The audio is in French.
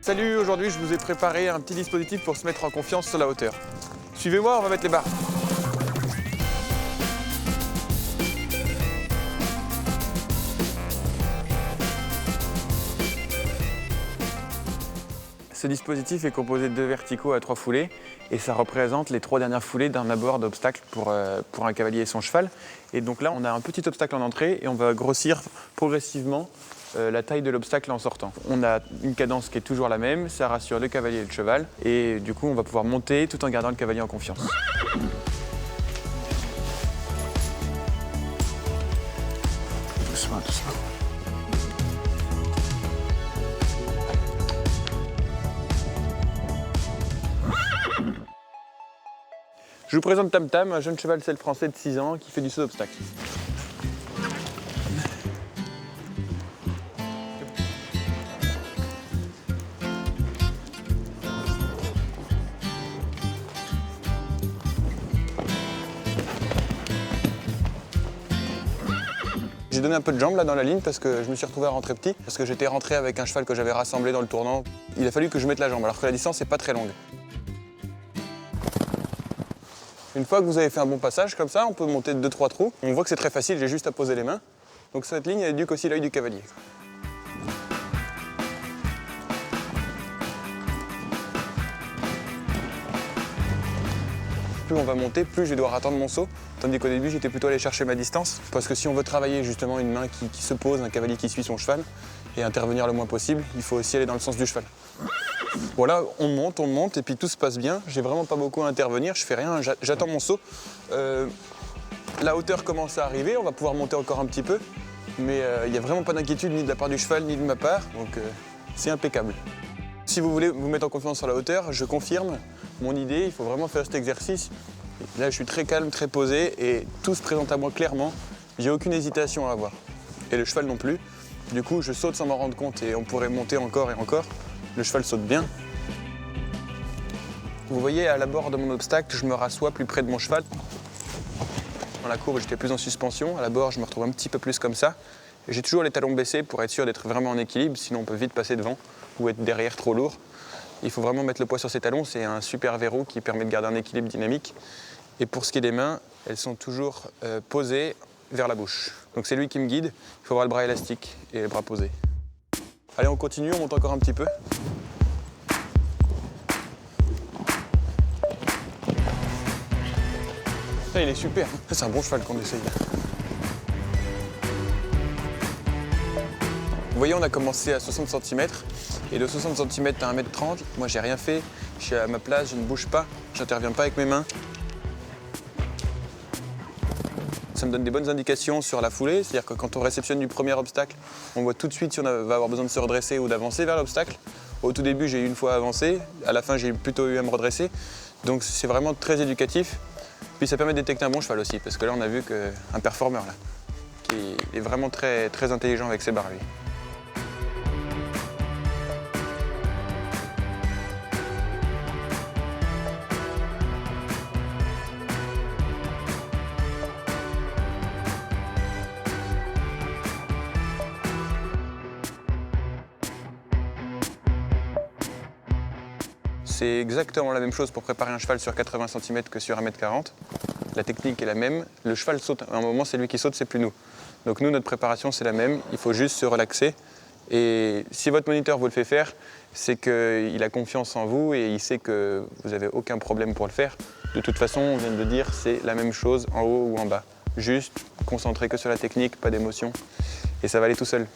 Salut, aujourd'hui je vous ai préparé un petit dispositif pour se mettre en confiance sur la hauteur. Suivez-moi, on va mettre les barres. Ce dispositif est composé de 2 verticaux à 3 foulées et ça représente les 3 dernières foulées d'un abord d'obstacle pour un cavalier et son cheval. Et donc là, on a un petit obstacle en entrée et on va grossir progressivement la taille de l'obstacle en sortant. On a une cadence qui est toujours la même, ça rassure le cavalier et le cheval et du coup, on va pouvoir monter tout en gardant le cavalier en confiance. Doucement, doucement. Je vous présente Tam Tam, un jeune cheval selle français de 6 ans qui fait du saut d'obstacle. J'ai donné un peu de jambes là dans la ligne parce que je me suis retrouvé à rentrer petit, parce que j'étais rentré avec un cheval que j'avais rassemblé dans le tournant. Il a fallu que je mette la jambe alors que la distance n'est pas très longue. Une fois que vous avez fait un bon passage comme ça, on peut monter de 2-3 trous. On voit que c'est très facile, j'ai juste à poser les mains. Donc cette ligne, elle éduque aussi l'œil du cavalier. Plus on va monter, plus je vais devoir attendre mon saut. Tandis qu'au début, j'étais plutôt allé chercher ma distance. Parce que si on veut travailler justement une main qui se pose, un cavalier qui suit son cheval, et intervenir le moins possible, il faut aussi aller dans le sens du cheval. Voilà, on monte, et puis tout se passe bien. J'ai vraiment pas beaucoup à intervenir, je fais rien, j'attends mon saut. La hauteur commence à arriver, on va pouvoir monter encore un petit peu. Mais il n'y a vraiment pas d'inquiétude ni de la part du cheval, ni de ma part, donc c'est impeccable. Si vous voulez vous mettre en confiance sur la hauteur, je confirme mon idée, il faut vraiment faire cet exercice. Là, je suis très calme, très posé, et tout se présente à moi clairement. J'ai aucune hésitation à avoir. Et le cheval non plus. Du coup, je saute sans m'en rendre compte, et on pourrait monter encore et encore. Le cheval saute bien. Vous voyez, à l'abord de mon obstacle, je me rassois plus près de mon cheval. Dans la courbe, j'étais plus en suspension. À l'abord, je me retrouve un petit peu plus comme ça. J'ai toujours les talons baissés pour être sûr d'être vraiment en équilibre, sinon on peut vite passer devant ou être derrière trop lourd. Il faut vraiment mettre le poids sur ses talons, c'est un super verrou qui permet de garder un équilibre dynamique. Et pour ce qui est des mains, elles sont toujours posées vers la bouche. Donc c'est lui qui me guide, il faut avoir le bras élastique et les bras posés. Allez, on continue, on monte encore un petit peu. Ça, il est super, c'est un bon cheval qu'on essaye là. Vous voyez, on a commencé à 60 cm et de 60 cm à 1m30, moi j'ai rien fait, je suis à ma place, je ne bouge pas, j'interviens pas avec mes mains. Ça me donne des bonnes indications sur la foulée, c'est-à-dire que quand on réceptionne du premier obstacle, on voit tout de suite si on va avoir besoin de se redresser ou d'avancer vers l'obstacle. Au tout début, j'ai eu une fois avancé, à la fin, j'ai plutôt eu à me redresser. Donc c'est vraiment très éducatif. Puis ça permet de détecter un bon cheval aussi, parce que là, on a vu qu'un performeur, là, qui est vraiment très, très intelligent avec ses barres, lui. C'est exactement la même chose pour préparer un cheval sur 80 cm que sur 1m40. La technique est la même. Le cheval saute, à un moment c'est lui qui saute, c'est plus nous. Donc nous, notre préparation c'est la même, il faut juste se relaxer. Et si votre moniteur vous le fait faire, c'est qu'il a confiance en vous et il sait que vous n'avez aucun problème pour le faire. De toute façon, on vient de le dire, c'est la même chose en haut ou en bas. Juste concentré que sur la technique, pas d'émotion. Et ça va aller tout seul.